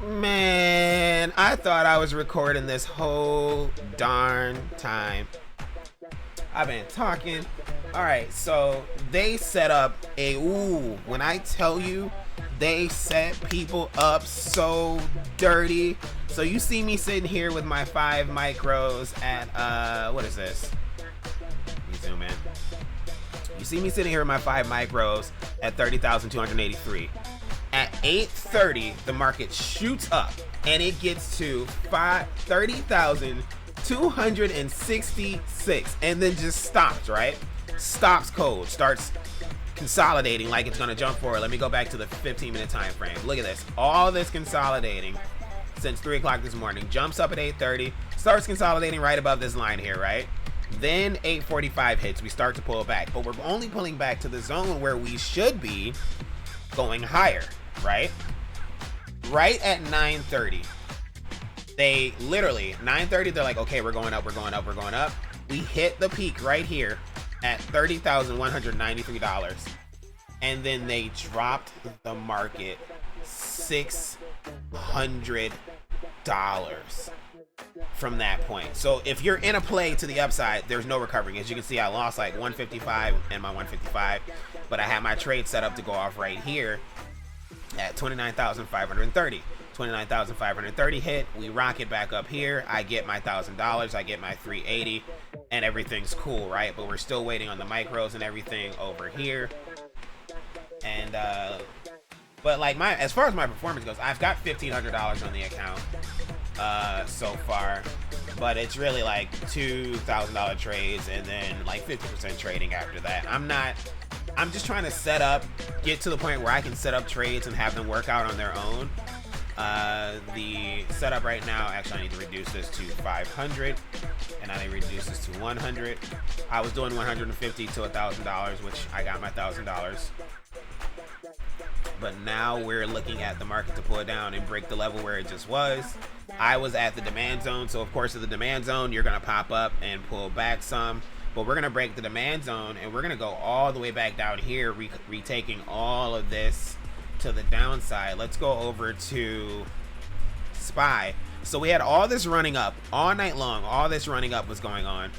Man, I thought I was recording this whole darn time. I've been talking. Alright, so they set up a, when I tell you, they set people up so dirty. So you see me sitting here with my 5 micros at, what is this? Let me zoom in. You see me sitting here with my 5 micros at 30,283. At 8:30, the market shoots up and it gets to 30,266 and then just stops, right? Stops cold, starts consolidating like it's gonna jump forward. Let me go back to the 15-minute time frame. Look at this. All this consolidating since 3 o'clock this morning. Jumps up at 8:30, starts consolidating right above this line here, right? Then 8:45 hits, we start to pull back, but we're only pulling back to the zone where we should be going higher, right? Right at 9:30. They literally, 9:30, they're like, okay, we're going up, we're going up, we're going up. We hit the peak right here at $30,193. And then they dropped the market $600 from that point. So if you're in a play to the upside, there's no recovering. As you can see, I lost like 155 and my 155, but I had my trade set up to go off right here at 29,530. 29,530 hit, we rock it back up here, I get my $1,000, I get my 380, and everything's cool, right? But we're still waiting on the micros and everything over here. And but like as far as my performance goes, I've got $1,500 on the account so far, but it's really like $2,000 trades and then like 50% trading after that. I'm just trying to get to the point where I can set up trades and have them work out on their own. The setup right now, actually I need to reduce this to 500 and I need to reduce this to 100. I was doing 150 to $1,000, which I got my $1,000. But now we're looking at the market to pull it down and break the level where it just was. I was at the demand zone, so of course at the demand zone you're gonna pop up and pull back some, but we're gonna break the demand zone and we're gonna go all the way back down here, retaking all of this to the downside. Let's go over to SPY. So we had all this running up all night long. All this running up was going on,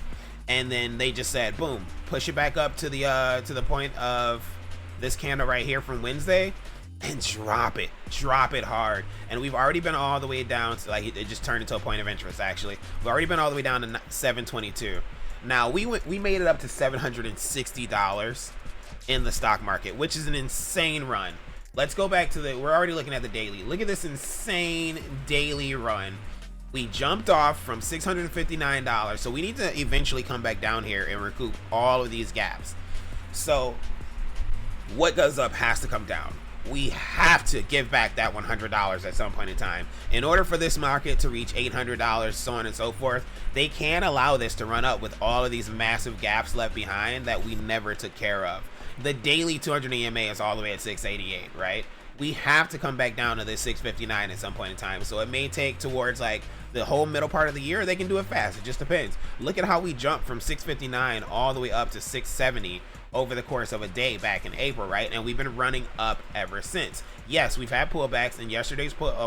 and then they just said, boom, push it back up to the point of this candle right here from Wednesday, and drop it hard. And we've already been all the way down to, like, it just turned into a point of interest. Actually, we've already been all the way down to 722. Now we made it up to $760 in the stock market, which is an insane run. Let's go back to we're already looking at the daily. Look at this insane daily run. We jumped off from $659, so we need to eventually come back down here and recoup all of these gaps. So what goes up has to come down. We have to give back that $100 at some point in time. In order for this market to reach $800, so on and so forth, they can't allow this to run up with all of these massive gaps left behind that we never took care of. The daily 200 EMA is all the way at 688, right? We have to come back down to this 659 at some point in time. So it may take towards like the whole middle part of the year. They can do it fast. It just depends. Look at how we jumped from 659 all the way up to 670 over the course of a day back in April, right? And we've been running up ever since. Yes, we've had pullbacks, and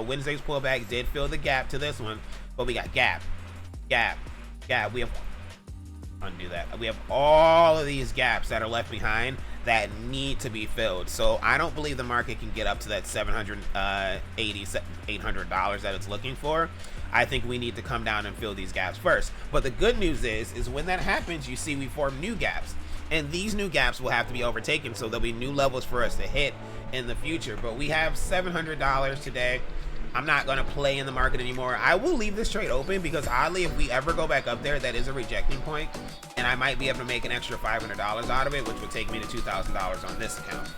Wednesday's pullback did fill the gap to this one, but we got gap. We have undo that. We have all of these gaps that are left behind that need to be filled. So I don't believe the market can get up to that $780, $800 that it's looking for. I think we need to come down and fill these gaps first. But the good news is when that happens, you see we form new gaps, and these new gaps will have to be overtaken, so there'll be new levels for us to hit in the future. But we have $700 today. I'm not going to play in the market anymore. I will leave this trade open because oddly, if we ever go back up there, that is a rejecting point, and I might be able to make an extra $500 out of it, which would take me to $2,000 on this account.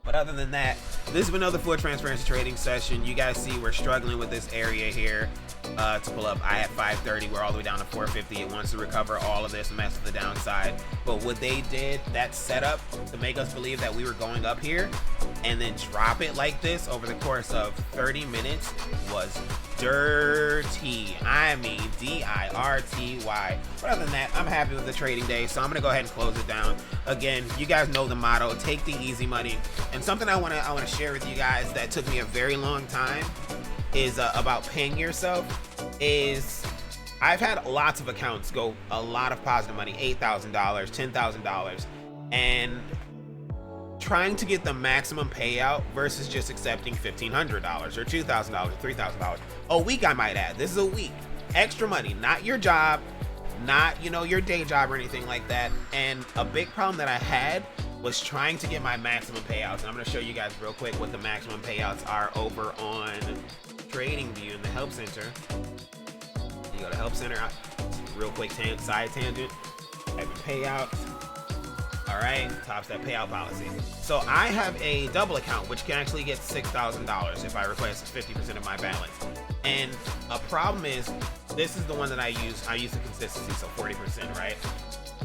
But other than that, this has been another full transparency trading session. You guys see we're struggling with this area here to pull up. I had 530, we're all the way down to 450. It wants to recover all of this mess to the downside, but what they did, that setup to make us believe that we were going up here and then drop it like this over the course of 30 minutes was dirty. I mean D-I-R-T-Y. But other than that, I'm happy with the trading day, so I'm gonna go ahead and close it down. Again, you guys know the motto, take the easy money. And something I wanna share with you guys that took me a very long time is about paying yourself. Is I've had lots of accounts go a lot of positive money, $8,000, $10,000, and trying to get the maximum payout versus just accepting $1,500 or $2,000 or $3,000 a week. I might add, this is a week, extra money, not your job, not your day job or anything like that. And a big problem that I had was trying to get my maximum payouts, and I'm going to show you guys real quick what the maximum payouts are over on TradingView in the Help Center. You go to Help Center, real quick side tangent, type in payouts. All right, Top Step payout policy. So I have a double account, which can actually get $6,000 if I request 50% of my balance. And a problem is, this is the one that I use. I use the consistency, so 40%, right?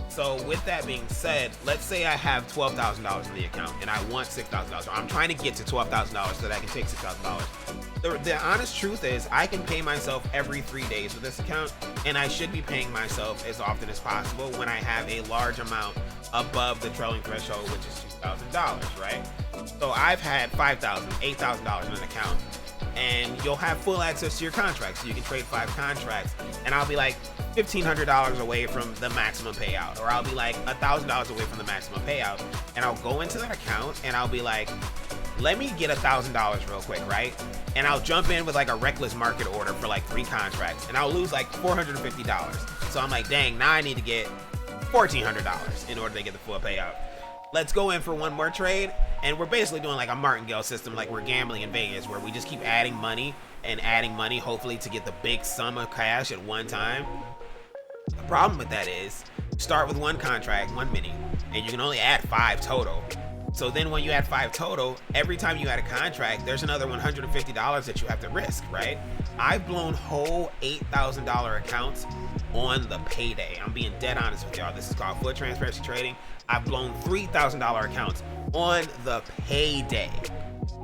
So with that being said, let's say I have $12,000 in the account and I want $6,000. I'm trying to get to $12,000 so that I can take $6,000. The honest truth is I can pay myself every 3 days with this account, and I should be paying myself as often as possible when I have a large amount above the trailing threshold, which is $2,000, right? So I've had $5,000, $8,000 in an account, and you'll have full access to your contracts. So you can trade 5 contracts, and I'll be like $1,500 away from the maximum payout, or I'll be like $1,000 away from the maximum payout, and I'll go into that account and I'll be like, let me get $1,000 real quick, right? And I'll jump in with like a reckless market order for like 3 contracts, and I'll lose like $450. So I'm like, dang, now I need to get $1,400 in order to get the full payout. Let's go in for one more trade, and we're basically doing like a martingale system, like we're gambling in Vegas, where we just keep adding money and adding money, hopefully to get the big sum of cash at one time. The problem with that is, start with 1 contract, 1 mini, and you can only add 5 total. So then when you add 5 total, every time you add a contract, there's another $150 that you have to risk, right? I've blown whole $8,000 accounts on the payday. I'm being dead honest with y'all. This is called full transparency trading. I've blown $3,000 accounts on the payday.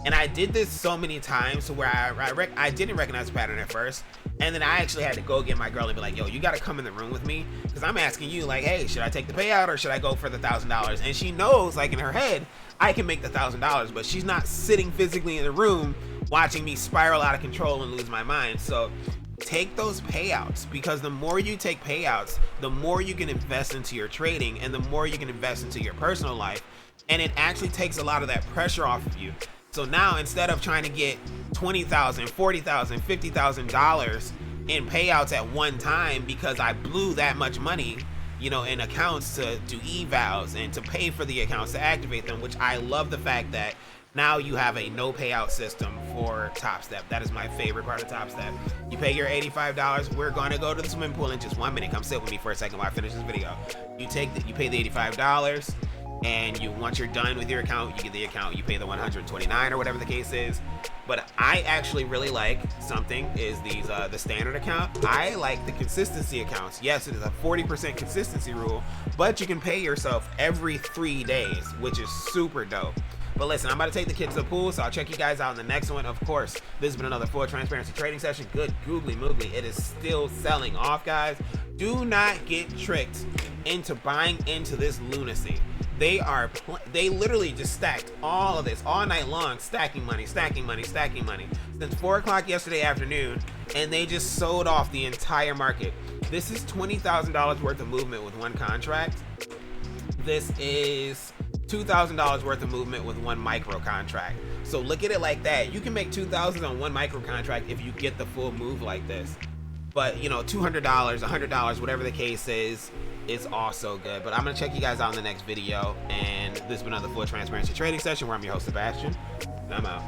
And I did this so many times to where I didn't recognize the pattern at first. And then I actually had to go get my girl and be like, yo, you got to come in the room with me, because I'm asking you like, hey, should I take the payout or should I go for the $1,000? And she knows, like in her head, I can make the $1,000, but she's not sitting physically in the room watching me spiral out of control and lose my mind. So take those payouts, because the more you take payouts, the more you can invest into your trading and the more you can invest into your personal life. And it actually takes a lot of that pressure off of you. So now, instead of trying to get $20,000, $40,000, $50,000 in payouts at one time because I blew that much money, in accounts to do evals and to pay for the accounts to activate them, which I love the fact that now you have a no payout system for Top Step. That is my favorite part of Top Step. You pay your $85. We're gonna go to the swimming pool in just 1 minute. Come sit with me for a second while I finish this video. You pay the $85. And once you're done with your account, you get the account, you pay the $129 or whatever the case is. But I actually really like something is the standard account. I like the consistency accounts. Yes, it is a 40% consistency rule, but you can pay yourself every 3 days, which is super dope. But listen, I'm about to take the kids to the pool, so I'll check you guys out in the next one. Of course, this has been another full transparency trading session. Good googly moogly. It is still selling off, guys. Do not get tricked into buying into this lunacy. They literally just stacked all of this all night long, stacking money since 4 o'clock yesterday afternoon, and they just sold off the entire market. This is $20,000 worth of movement with 1 contract. This is $2,000 worth of movement with 1 micro contract. So look at it like that. You can make $2,000 on 1 micro contract if you get the full move like this. But $200, $100, whatever the case is also good. But I'm gonna check you guys out in the next video, and this has been another full transparency trading session where I'm your host Sebastian, and I'm out.